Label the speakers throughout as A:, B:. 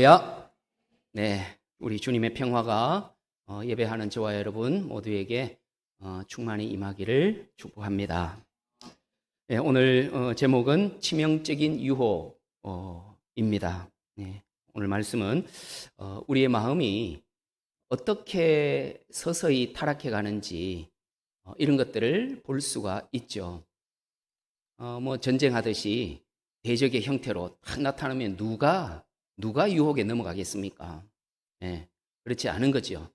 A: 할렐루야. 네, 우리 주님의 평화가 예배하는 저와 여러분 모두에게 충만히 임하기를 축복합니다. 네, 오늘 제목은 치명적인 유혹입니다. 네, 오늘 말씀은 우리의 마음이 어떻게 서서히 타락해 가는지 이런 것들을 볼 수가 있죠. 전쟁하듯이 대적의 형태로 딱 나타나면 누가 유혹에 넘어가겠습니까? 예, 그렇지 않은 거죠.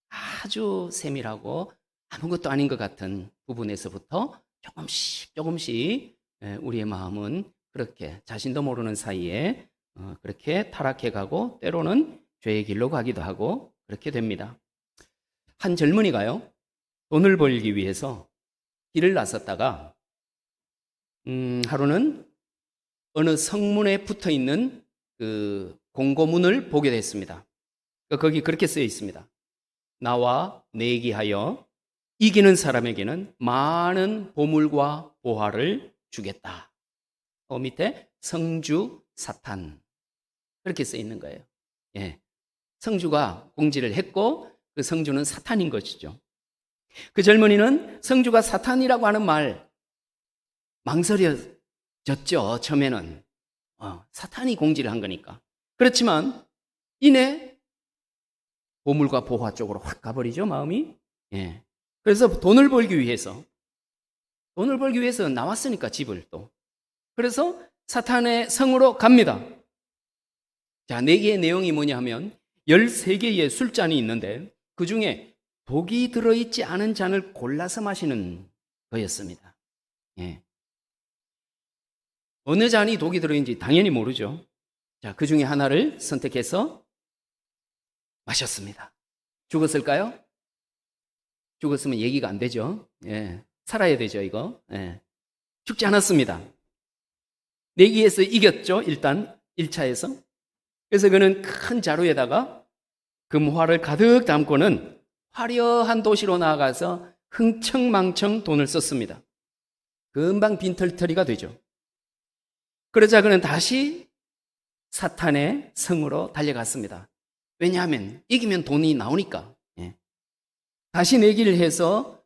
A: 아주 세밀하고 아무것도 아닌 것 같은 부분에서부터 조금씩 우리의 마음은 그렇게 자신도 모르는 사이에 그렇게 타락해 가고 때로는 죄의 길로 가기도 하고 그렇게 됩니다. 한 젊은이가요, 돈을 벌기 위해서 길을 나섰다가 하루는 어느 성문에 붙어 있는 그 공고문을 보게 됐습니다. 거기 그렇게 쓰여 있습니다. 나와 내기하여 이기는 사람에게는 많은 보물과 보화를 주겠다. 밑에 성주 사탄 그렇게 쓰여 있는 거예요. 예, 성주가 공지를 했고 그 성주는 사탄인 것이죠. 그 젊은이는 성주가 사탄이라고 하는 말 망설여졌죠. 처음에는 사탄이 공지를 한 거니까. 그렇지만 이내 보물과 보화 쪽으로 확 가버리죠, 마음이. 예. 그래서 돈을 벌기 위해서 나왔으니까 집을 또. 그래서 사탄의 성으로 갑니다. 자, 4개의 내용이 뭐냐 하면 13개의 술잔이 있는데 그 중에 독이 들어있지 않은 잔을 골라서 마시는 거였습니다. 예. 어느 잔이 독이 들어있는지 당연히 모르죠. 자, 그 중에 하나를 선택해서 마셨습니다. 죽었을까요? 죽었으면 얘기가 안 되죠. 예. 살아야 되죠, 이거. 예. 죽지 않았습니다. 내기에서 이겼죠, 일단 1차에서. 그래서 그는 큰 자루에다가 금화를 가득 담고는 화려한 도시로 나아가서 흥청망청 돈을 썼습니다. 금방 빈털터리가 되죠. 그러자 그는 다시 사탄의 성으로 달려갔습니다. 왜냐하면 이기면 돈이 나오니까. 예. 다시 내기를 해서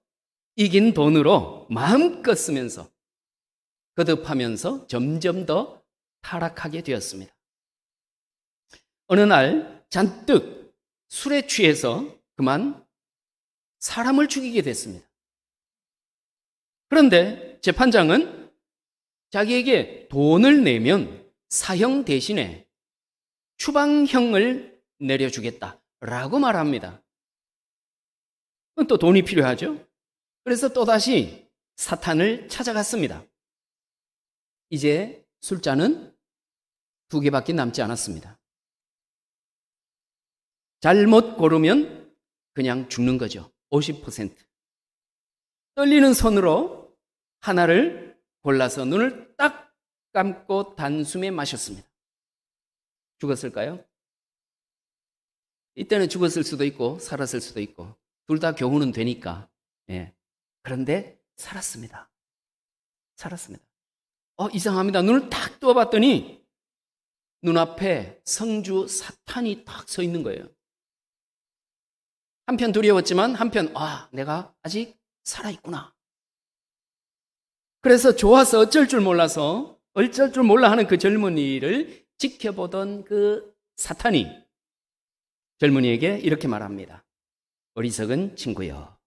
A: 이긴 돈으로 마음껏 쓰면서 거듭하면서 점점 더 타락하게 되었습니다. 어느 날 잔뜩 술에 취해서 그만 사람을 죽이게 됐습니다. 그런데 재판장은 자기에게 돈을 내면 사형 대신에 추방형을 내려주겠다라고 말합니다. 또 돈이 필요하죠. 그래서 또다시 사탄을 찾아갔습니다. 이제 술잔은 2개밖에 남지 않았습니다. 잘못 고르면 그냥 죽는 거죠. 50%. 떨리는 손으로 하나를 골라서 눈을 딱 감고 단숨에 마셨습니다. 죽었을까요? 이때는 죽었을 수도 있고 살았을 수도 있고 둘 다 교훈은 되니까. 예. 그런데 살았습니다. 이상합니다. 눈을 딱 뜨어봤더니 눈앞에 성주 사탄이 딱 서 있는 거예요. 한편 두려웠지만 한편 내가 아직 살아있구나. 그래서 좋아서 어쩔 줄 몰라 하는 그 젊은이를 지켜보던 그 사탄이 젊은이에게 이렇게 말합니다. 어리석은 친구여,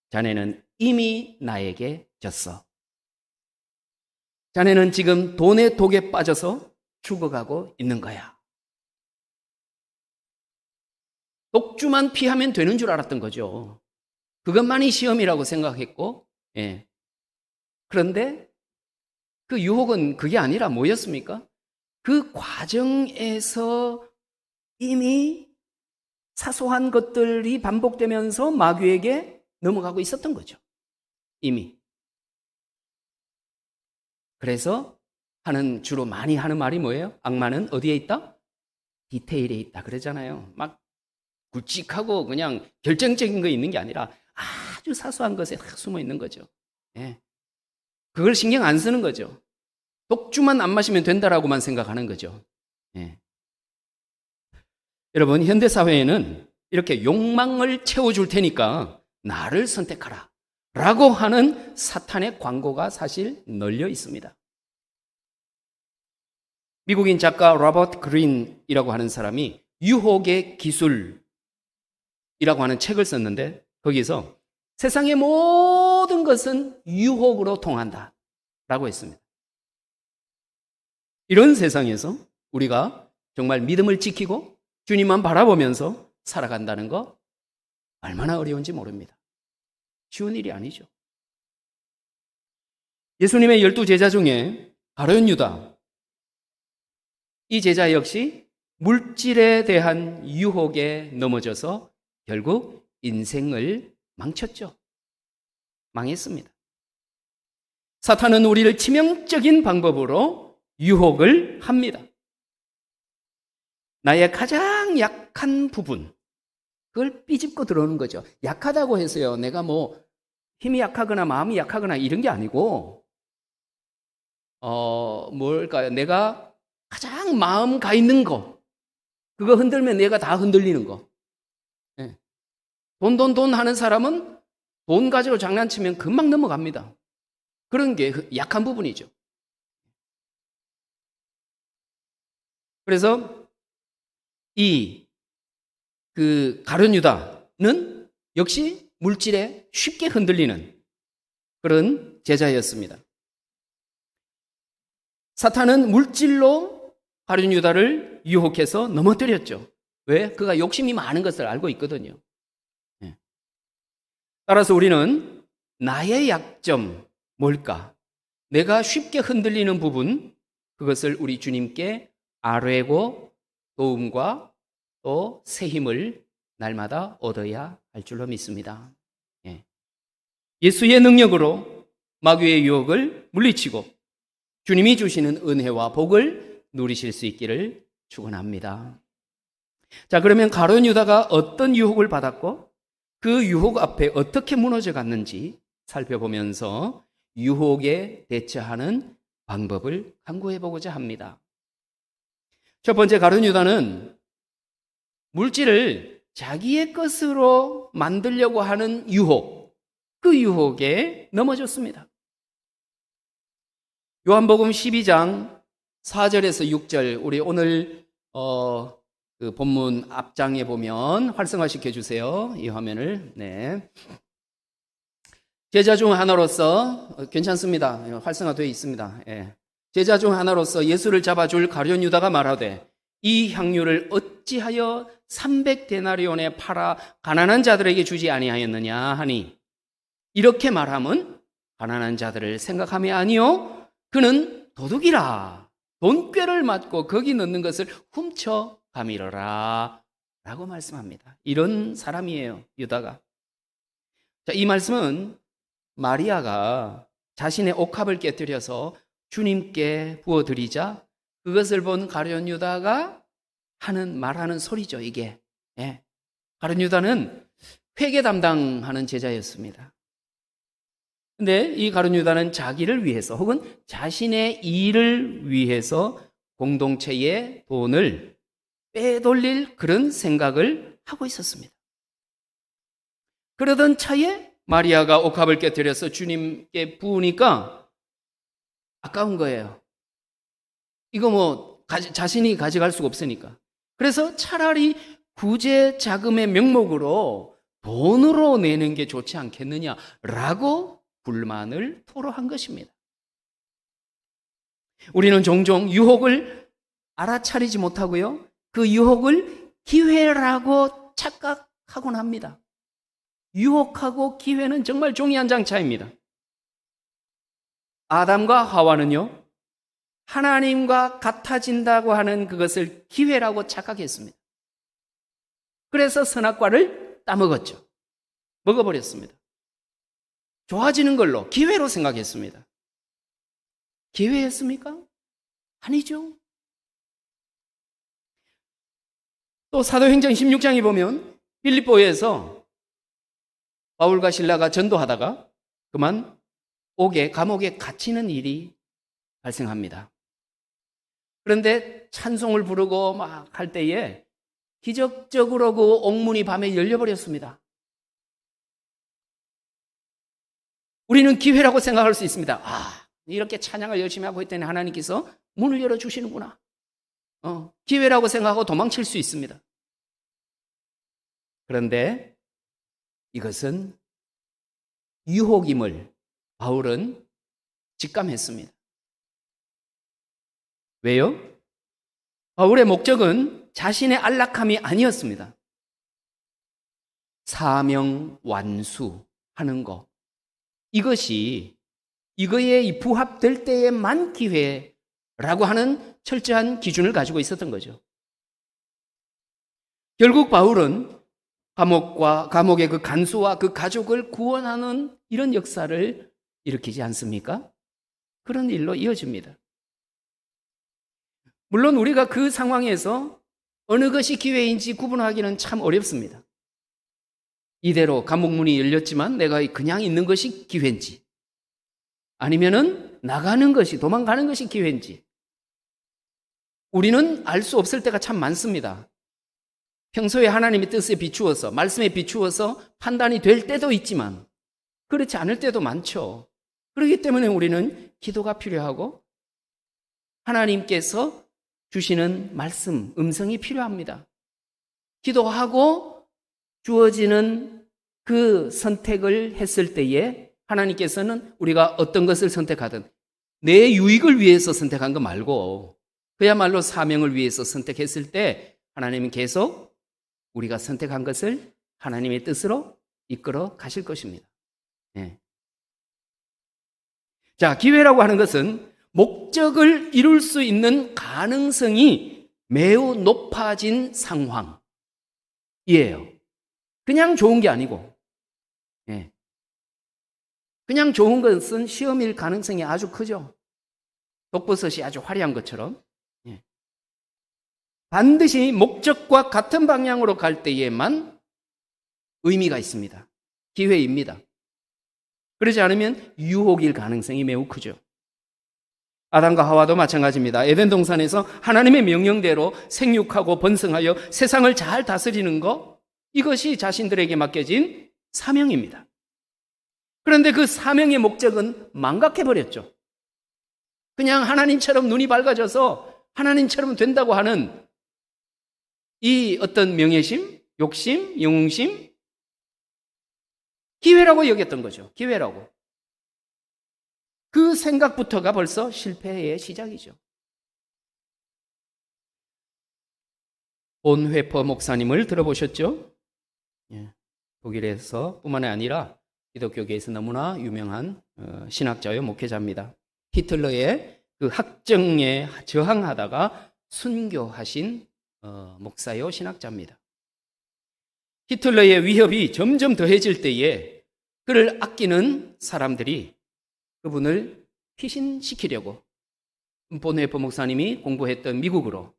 A: 자네는 이미 나에게 졌어. 자네는 지금 돈의 독에 빠져서 죽어가고 있는 거야. 독주만 피하면 되는 줄 알았던 거죠. 그것만이 시험이라고 생각했고, 예. 그런데 그 유혹은 그게 아니라 뭐였습니까? 그 과정에서 이미 사소한 것들이 반복되면서 마귀에게 넘어가고 있었던 거죠. 이미. 그래서 주로 많이 하는 말이 뭐예요? 악마는 어디에 있다? 디테일에 있다 그러잖아요. 막 굵직하고 그냥 결정적인 거 있는 게 아니라 아주 사소한 것에 다 숨어 있는 거죠. 예. 그걸 신경 안 쓰는 거죠. 독주만 안 마시면 된다라고만 생각하는 거죠. 예. 여러분, 현대 사회에는 이렇게 욕망을 채워줄 테니까 나를 선택하라 라고 하는 사탄의 광고가 사실 널려 있습니다. 미국인 작가 로버트 그린이라고 하는 사람이 유혹의 기술이라고 하는 책을 썼는데, 거기서 세상의 모든 것은 유혹으로 통한다 라고 했습니다. 이런 세상에서 우리가 정말 믿음을 지키고 주님만 바라보면서 살아간다는 거 얼마나 어려운지 모릅니다. 쉬운 일이 아니죠. 예수님의 12제자 중에 가룟 유다, 이 제자 역시 물질에 대한 유혹에 넘어져서 결국 인생을 망쳤죠. 망했습니다. 사탄은 우리를 치명적인 방법으로 유혹을 합니다. 나의 가장 약한 부분, 그걸 삐집고 들어오는 거죠. 약하다고 해서요, 내가 뭐 힘이 약하거나 마음이 약하거나 이런 게 아니고, 뭘까요? 내가 가장 마음 가 있는 거, 그거 흔들면 내가 다 흔들리는 거. 네. 돈 하는 사람은 돈 가지고 장난치면 금방 넘어갑니다. 그런 게 약한 부분이죠. 그래서 가룟 유다는 역시 물질에 쉽게 흔들리는 그런 제자였습니다. 사탄은 물질로 가룟 유다를 유혹해서 넘어뜨렸죠. 왜? 그가 욕심이 많은 것을 알고 있거든요. 따라서 우리는 나의 약점 뭘까? 내가 쉽게 흔들리는 부분, 그것을 우리 주님께 아뢰고 도움과 또 새 힘을 날마다 얻어야 할 줄로 믿습니다. 예수의 능력으로 마귀의 유혹을 물리치고 주님이 주시는 은혜와 복을 누리실 수 있기를 축원합니다. 자, 그러면 가룟 유다가 어떤 유혹을 받았고 그 유혹 앞에 어떻게 무너져 갔는지 살펴보면서 유혹에 대처하는 방법을 강구해 보고자 합니다. 첫 번째, 가룟 유다는 물질을 자기의 것으로 만들려고 하는 유혹, 그 유혹에 넘어졌습니다. 요한복음 12장 4절에서 6절, 우리 오늘 그 본문 앞장에 보면 활성화시켜 주세요. 이 화면을. 네. 제자 중 하나로서 괜찮습니다. 활성화되어 있습니다. 제자 중 하나로서 예수를 잡아줄 가룟 유다가 말하되 이 향유를 어찌하여 300데나리온에 팔아 가난한 자들에게 주지 아니하였느냐 하니, 이렇게 말함은 가난한 자들을 생각함이 아니요 그는 도둑이라 돈꾀를 맞고 거기 넣는 것을 훔쳐 가미러라 라고 말씀합니다. 이런 사람이에요, 유다가. 자, 이 말씀은 마리아가 자신의 옥합을 깨뜨려서 주님께 부어드리자 그것을 본 가룟 유다가 말하는 소리죠, 이게. 가룟 유다는 회계 담당하는 제자였습니다. 근데 이 가룟 유다는 자기를 위해서 혹은 자신의 일을 위해서 공동체의 돈을 빼돌릴 그런 생각을 하고 있었습니다. 그러던 차에 마리아가 옥합을 깨뜨려서 주님께 부으니까 아까운 거예요. 이거 뭐 자신이 가져갈 수가 없으니까. 그래서 차라리 구제 자금의 명목으로 돈으로 내는 게 좋지 않겠느냐라고 불만을 토로한 것입니다. 우리는 종종 유혹을 알아차리지 못하고요, 그 유혹을 기회라고 착각하곤 합니다. 유혹하고 기회는 정말 종이 한 장 차이입니다. 아담과 하와는요, 하나님과 같아진다고 하는 그것을 기회라고 착각했습니다. 그래서 선악과를 따먹었죠. 먹어버렸습니다. 좋아지는 걸로 기회로 생각했습니다. 기회였습니까? 아니죠. 또 사도행전 16장에 보면 빌립보에서 바울과 실라가 전도하다가 그만 감옥에 갇히는 일이 발생합니다. 그런데 찬송을 부르고 막 할 때에 기적적으로 그 옥문이 밤에 열려버렸습니다. 우리는 기회라고 생각할 수 있습니다. 이렇게 찬양을 열심히 하고 있더니 하나님께서 문을 열어주시는구나. 기회라고 생각하고 도망칠 수 있습니다. 그런데 이것은 유혹임을 바울은 직감했습니다. 왜요? 바울의 목적은 자신의 안락함이 아니었습니다. 사명 완수하는 것. 이거에 부합될 때에만 기회라고 하는 철저한 기준을 가지고 있었던 거죠. 결국 바울은 감옥의 그 간수와 그 가족을 구원하는 이런 역사를 일으키지 않습니까? 그런 일로 이어집니다. 물론 우리가 그 상황에서 어느 것이 기회인지 구분하기는 참 어렵습니다. 이대로 감옥문이 열렸지만 내가 그냥 있는 것이 기회인지, 아니면은 나가는 것이, 도망가는 것이 기회인지, 우리는 알 수 없을 때가 참 많습니다. 평소에 하나님의 뜻에 비추어서, 말씀에 비추어서 판단이 될 때도 있지만 그렇지 않을 때도 많죠. 그렇기 때문에 우리는 기도가 필요하고 하나님께서 주시는 말씀, 음성이 필요합니다. 기도하고 주어지는 그 선택을 했을 때에 하나님께서는 우리가 어떤 것을 선택하든 내 유익을 위해서 선택한 거 말고 그야말로 사명을 위해서 선택했을 때 하나님은 계속 우리가 선택한 것을 하나님의 뜻으로 이끌어 가실 것입니다. 네. 자, 기회라고 하는 것은 목적을 이룰 수 있는 가능성이 매우 높아진 상황이에요. 그냥 좋은 게 아니고, 그냥 좋은 것은 시험일 가능성이 아주 크죠. 독버섯이 아주 화려한 것처럼. 반드시 목적과 같은 방향으로 갈 때에만 의미가 있습니다. 기회입니다. 그러지 않으면 유혹일 가능성이 매우 크죠. 아담과 하와도 마찬가지입니다. 에덴 동산에서 하나님의 명령대로 생육하고 번성하여 세상을 잘 다스리는 것, 이것이 자신들에게 맡겨진 사명입니다. 그런데 그 사명의 목적은 망각해버렸죠. 그냥 하나님처럼 눈이 밝아져서 하나님처럼 된다고 하는 이 어떤 명예심, 욕심, 영웅심, 기회라고 여겼던 거죠. 기회라고. 그 생각부터가 벌써 실패의 시작이죠. 본회퍼 목사님을 들어보셨죠? 독일에서 뿐만 아니라 기독교계에서 너무나 유명한 신학자요 목회자입니다. 히틀러의 그 학정에 저항하다가 순교하신 목사요 신학자입니다. 히틀러의 위협이 점점 더해질 때에 그를 아끼는 사람들이 그분을 피신시키려고 본회퍼 목사님이 공부했던 미국으로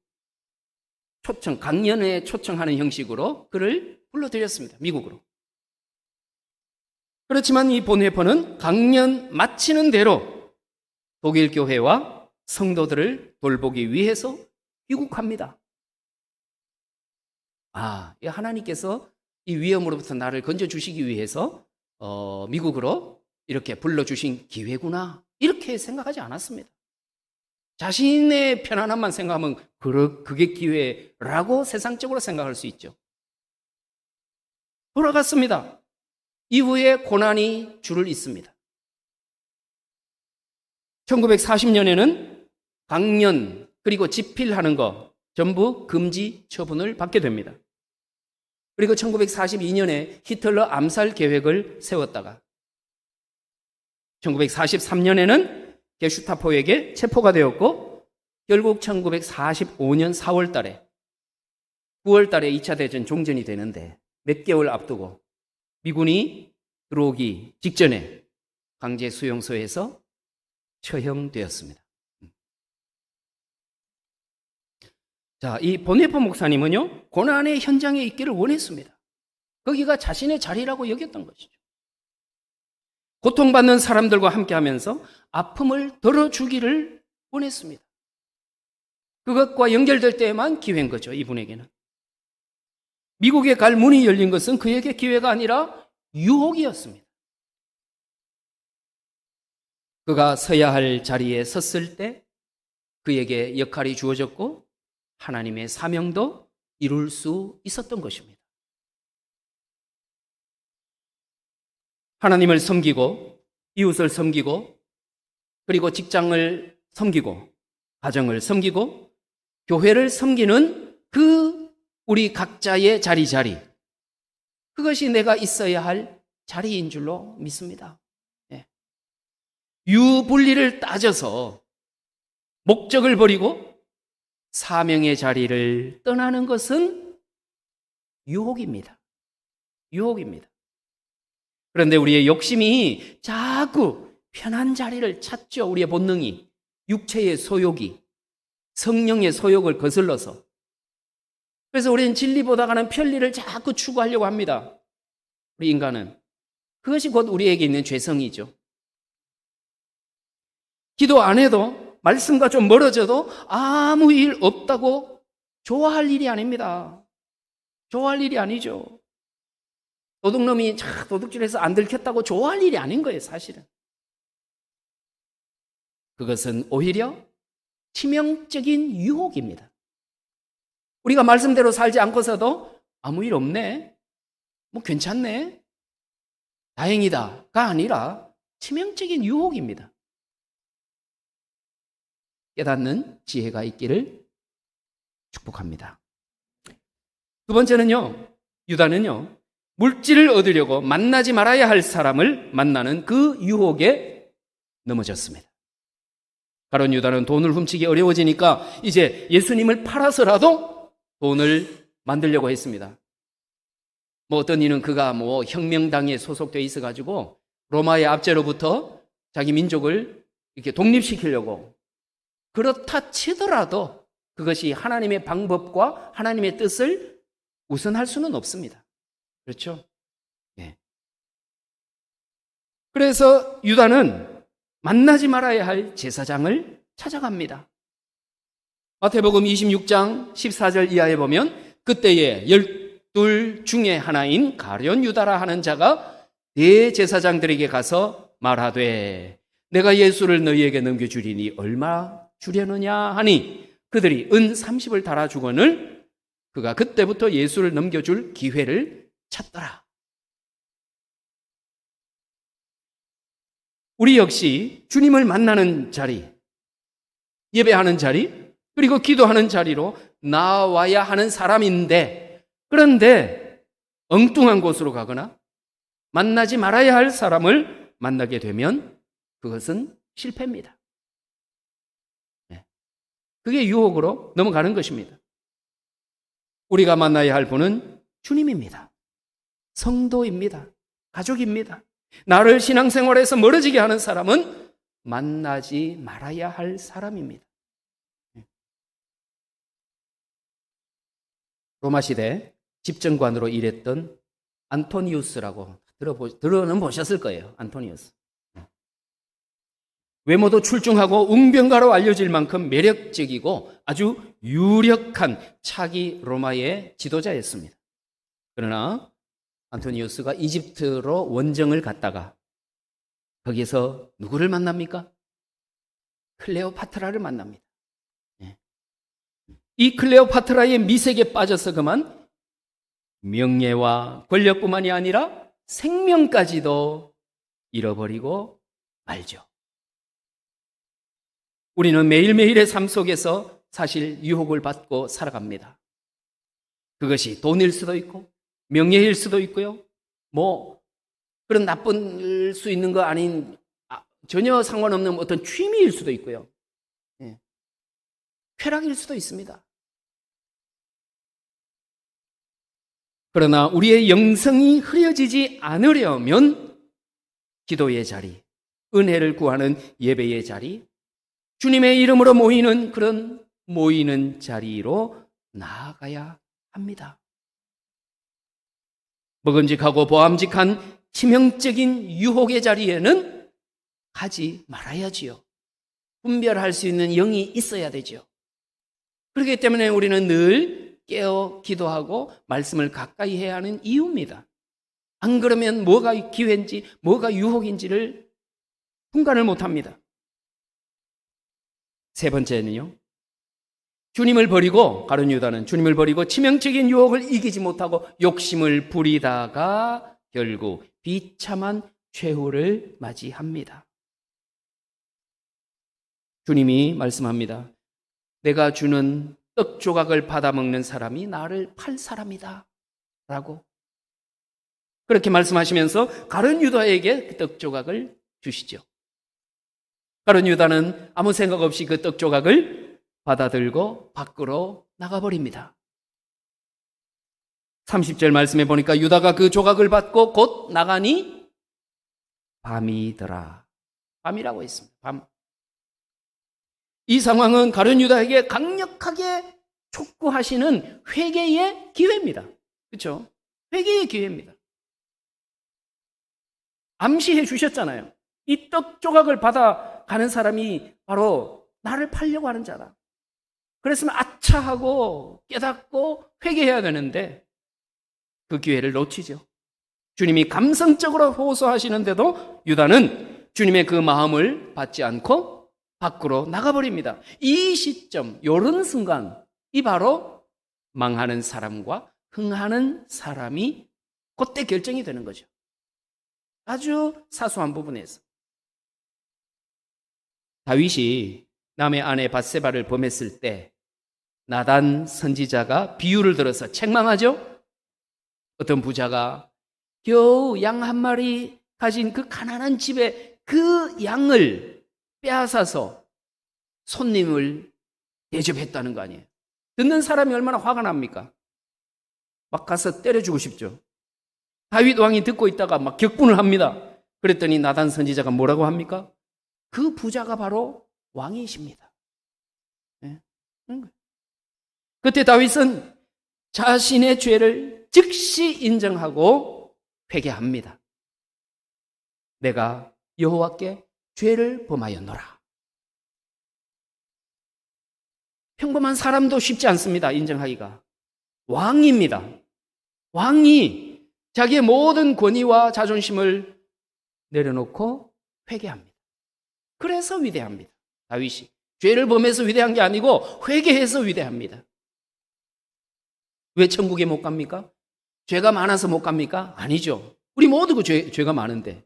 A: 강연에 초청하는 형식으로 그를 불러들였습니다. 미국으로. 그렇지만 이 본회퍼는 강연 마치는 대로 독일 교회와 성도들을 돌보기 위해서 귀국합니다. 하나님께서 이 위험으로부터 나를 건져주시기 위해서 미국으로 이렇게 불러주신 기회구나, 이렇게 생각하지 않았습니다. 자신의 편안함만 생각하면 그게 기회라고 세상적으로 생각할 수 있죠. 돌아갔습니다. 이후에 고난이 줄을 잇습니다. 1940년에는 강연 그리고 집필하는 거 전부 금지 처분을 받게 됩니다. 그리고 1942년에 히틀러 암살 계획을 세웠다가 1943년에는 게슈타포에게 체포가 되었고 결국 1945년 4월 달에 9월 달에 2차 대전 종전이 되는데 몇 개월 앞두고 미군이 들어오기 직전에 강제 수용소에서 처형되었습니다. 자, 이 본회퍼 목사님은요, 고난의 현장에 있기를 원했습니다. 거기가 자신의 자리라고 여겼던 것이죠. 고통받는 사람들과 함께 하면서 아픔을 덜어주기를 원했습니다. 그것과 연결될 때에만 기회인 거죠, 이분에게는. 미국에 갈 문이 열린 것은 그에게 기회가 아니라 유혹이었습니다. 그가 서야 할 자리에 섰을 때 그에게 역할이 주어졌고 하나님의 사명도 이룰 수 있었던 것입니다. 하나님을 섬기고 이웃을 섬기고 그리고 직장을 섬기고 가정을 섬기고 교회를 섬기는 그 우리 각자의 자리 그것이 내가 있어야 할 자리인 줄로 믿습니다. 유분리를 따져서 목적을 버리고 사명의 자리를 떠나는 것은 유혹입니다. 그런데 우리의 욕심이 자꾸 편한 자리를 찾죠. 우리의 본능이, 육체의 소욕이, 성령의 소욕을 거슬러서. 그래서 우리는 진리보다가는 편리를 자꾸 추구하려고 합니다. 우리 인간은. 그것이 곧 우리에게 있는 죄성이죠. 기도 안 해도, 말씀과 좀 멀어져도 아무 일 없다고 좋아할 일이 아닙니다. 좋아할 일이 아니죠. 도둑놈이 도둑질해서 안 들켰다고 좋아할 일이 아닌 거예요, 사실은. 그것은 오히려 치명적인 유혹입니다. 우리가 말씀대로 살지 않고서도 아무 일 없네, 뭐 괜찮네, 다행이다가 아니라 치명적인 유혹입니다. 깨닫는 지혜가 있기를 축복합니다. 두 번째는요, 유다는요, 물질을 얻으려고 만나지 말아야 할 사람을 만나는 그 유혹에 넘어졌습니다. 가룟 유다는 돈을 훔치기 어려워지니까 이제 예수님을 팔아서라도 돈을 만들려고 했습니다. 뭐 어떤 이는 그가 뭐 혁명당에 소속되어 있어가지고 로마의 압제로부터 자기 민족을 이렇게 독립시키려고, 그렇다 치더라도 그것이 하나님의 방법과 하나님의 뜻을 우선할 수는 없습니다. 그렇죠? 예. 그래서 유다는 만나지 말아야 할 제사장을 찾아갑니다. 마태복음 26장 14절 이하에 보면 그때에 12 중에 하나인 가룟 유다라 하는 자가 대제사장들에게 가서 말하되 내가 예수를 너희에게 넘겨주리니 얼마 주려느냐 하니 그들이 은 30을 달아주거늘 그가 그때부터 예수를 넘겨줄 기회를 찾더라. 우리 역시 주님을 만나는 자리, 예배하는 자리, 그리고 기도하는 자리로 나와야 하는 사람인데, 그런데 엉뚱한 곳으로 가거나 만나지 말아야 할 사람을 만나게 되면 그것은 실패입니다. 그게 유혹으로 넘어가는 것입니다. 우리가 만나야 할 분은 주님입니다. 성도입니다. 가족입니다. 나를 신앙생활에서 멀어지게 하는 사람은 만나지 말아야 할 사람입니다. 로마 시대 집정관으로 일했던 안토니우스라고 들어는 보셨을 거예요. 안토니우스. 외모도 출중하고 웅변가로 알려질 만큼 매력적이고 아주 유력한 차기 로마의 지도자였습니다. 그러나 안토니우스가 이집트로 원정을 갔다가 거기서 누구를 만납니까? 클레오파트라를 만납니다. 이 클레오파트라의 미색에 빠져서 그만 명예와 권력뿐만이 아니라 생명까지도 잃어버리고 말죠. 우리는 매일매일의 삶 속에서 사실 유혹을 받고 살아갑니다. 그것이 돈일 수도 있고 명예일 수도 있고요. 뭐 그런 나쁠 수 있는 거 아닌 전혀 상관없는 어떤 취미일 수도 있고요. 쾌락일 수도 있습니다. 그러나 우리의 영성이 흐려지지 않으려면 기도의 자리, 은혜를 구하는 예배의 자리, 주님의 이름으로 모이는 그런 모이는 자리로 나아가야 합니다. 먹음직하고 보암직한 치명적인 유혹의 자리에는 가지 말아야지요. 분별할 수 있는 영이 있어야 되죠. 그렇기 때문에 우리는 늘 깨어 기도하고 말씀을 가까이 해야 하는 이유입니다. 안 그러면 뭐가 기회인지 뭐가 유혹인지를 분간을 못합니다. 세 번째는요, 주님을 버리고, 가룟 유다는 주님을 버리고 치명적인 유혹을 이기지 못하고 욕심을 부리다가 결국 비참한 최후를 맞이합니다. 주님이 말씀합니다. 내가 주는 떡 조각을 받아먹는 사람이 나를 팔 사람이다 라고 그렇게 말씀하시면서 가룟 유다에게 그 떡 조각을 주시죠. 가룟 유다는 아무 생각 없이 그 떡 조각을 받아들고 밖으로 나가버립니다. 30절 말씀해 보니까 유다가 그 조각을 받고 곧 나가니 밤이더라. 밤이라고 했습니다. 밤. 이 상황은 가룟 유다에게 강력하게 촉구하시는 회개의 기회입니다. 그렇죠? 회개의 기회입니다. 암시해 주셨잖아요. 이 떡 조각을 받아가는 사람이 바로 나를 팔려고 하는 자다. 그랬으면 아차하고 깨닫고 회개해야 되는데 그 기회를 놓치죠. 주님이 감성적으로 호소하시는데도 유다는 주님의 그 마음을 받지 않고 밖으로 나가버립니다. 이 시점, 요런 순간, 이 바로 망하는 사람과 흥하는 사람이 그때 결정이 되는 거죠. 아주 사소한 부분에서. 다윗이 남의 아내 밧세바를 범했을 때 나단 선지자가 비유를 들어서 책망하죠. 어떤 부자가 겨우 양 한 마리 가진 그 가난한 집에 그 양을 빼앗아서 손님을 대접했다는 거 아니에요. 듣는 사람이 얼마나 화가 납니까? 막 가서 때려주고 싶죠. 다윗 왕이 듣고 있다가 막 격분을 합니다. 그랬더니 나단 선지자가 뭐라고 합니까? 그 부자가 바로 왕이십니다. 네? 그때 다윗은 자신의 죄를 즉시 인정하고 회개합니다. 내가 여호와께 죄를 범하였노라. 평범한 사람도 쉽지 않습니다. 인정하기가. 왕입니다. 왕이 자기의 모든 권위와 자존심을 내려놓고 회개합니다. 그래서 위대합니다. 다윗이 죄를 범해서 위대한 게 아니고 회개해서 위대합니다. 왜 천국에 못 갑니까? 죄가 많아서 못 갑니까? 아니죠. 우리 모두 죄가 많은데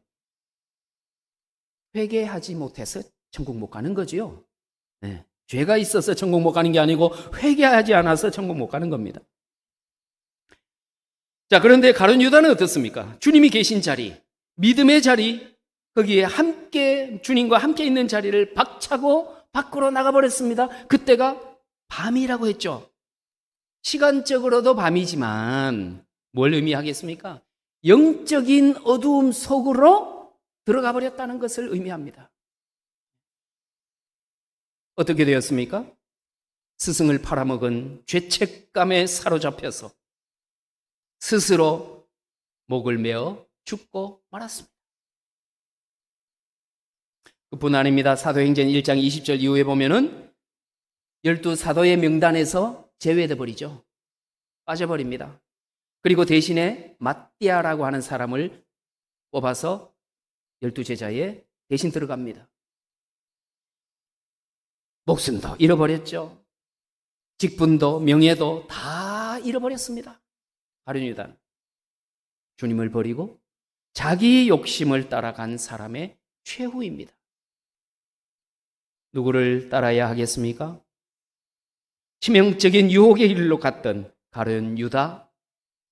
A: 회개하지 못해서 천국 못 가는 거지요. 네. 죄가 있어서 천국 못 가는 게 아니고 회개하지 않아서 천국 못 가는 겁니다. 자, 그런데 가룟 유다는 어떻습니까? 주님이 계신 자리, 믿음의 자리, 거기에 함께 주님과 함께 있는 자리를 박차고 밖으로 나가버렸습니다. 그때가 밤이라고 했죠. 시간적으로도 밤이지만 뭘 의미하겠습니까? 영적인 어두움 속으로 들어가 버렸다는 것을 의미합니다. 어떻게 되었습니까? 스승을 팔아먹은 죄책감에 사로잡혀서 스스로 목을 메어 죽고 말았습니다. 그뿐 아닙니다. 사도행전 1장 20절 이후에 보면은 12사도의 명단에서 제외돼 버리죠. 빠져버립니다. 그리고 대신에 마띠아라고 하는 사람을 뽑아서 12제자에 대신 들어갑니다. 목숨도 잃어버렸죠. 직분도 명예도 다 잃어버렸습니다. 가룟 유다는 주님을 버리고 자기 욕심을 따라간 사람의 최후입니다. 누구를 따라야 하겠습니까? 치명적인 유혹의 길로 갔던 가룟 유다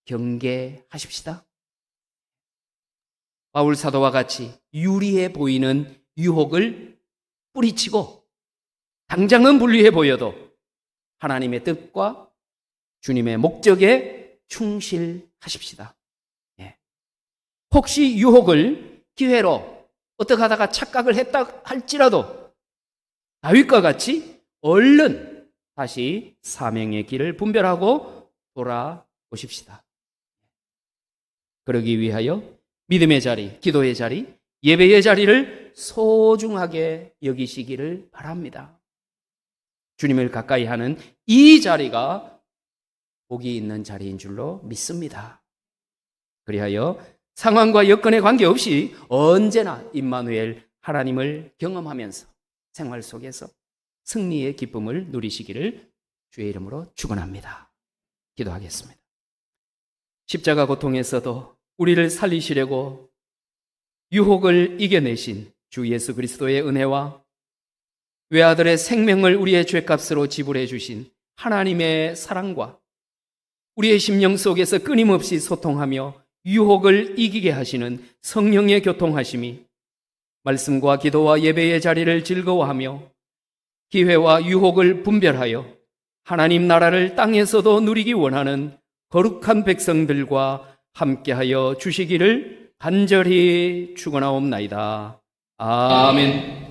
A: 경계하십시다. 바울 사도와 같이 유리해 보이는 유혹을 뿌리치고 당장은 불리해 보여도 하나님의 뜻과 주님의 목적에 충실하십시다. 예. 혹시 유혹을 기회로 어떻게 하다가 착각을 했다 할지라도 다윗과 같이 얼른 다시 사명의 길을 분별하고 돌아오십시다. 그러기 위하여 믿음의 자리, 기도의 자리, 예배의 자리를 소중하게 여기시기를 바랍니다. 주님을 가까이 하는 이 자리가 복이 있는 자리인 줄로 믿습니다. 그리하여 상황과 여건에 관계없이 언제나 임마누엘 하나님을 경험하면서 생활 속에서 승리의 기쁨을 누리시기를 주의 이름으로 축원합니다. 기도하겠습니다. 십자가 고통에서도 우리를 살리시려고 유혹을 이겨내신 주 예수 그리스도의 은혜와 외아들의 생명을 우리의 죄값으로 지불해 주신 하나님의 사랑과 우리의 심령 속에서 끊임없이 소통하며 유혹을 이기게 하시는 성령의 교통하심이 말씀과 기도와 예배의 자리를 즐거워하며 기회와 유혹을 분별하여 하나님 나라를 땅에서도 누리기 원하는 거룩한 백성들과 함께하여 주시기를 간절히 축원하옵나이다. 아멘.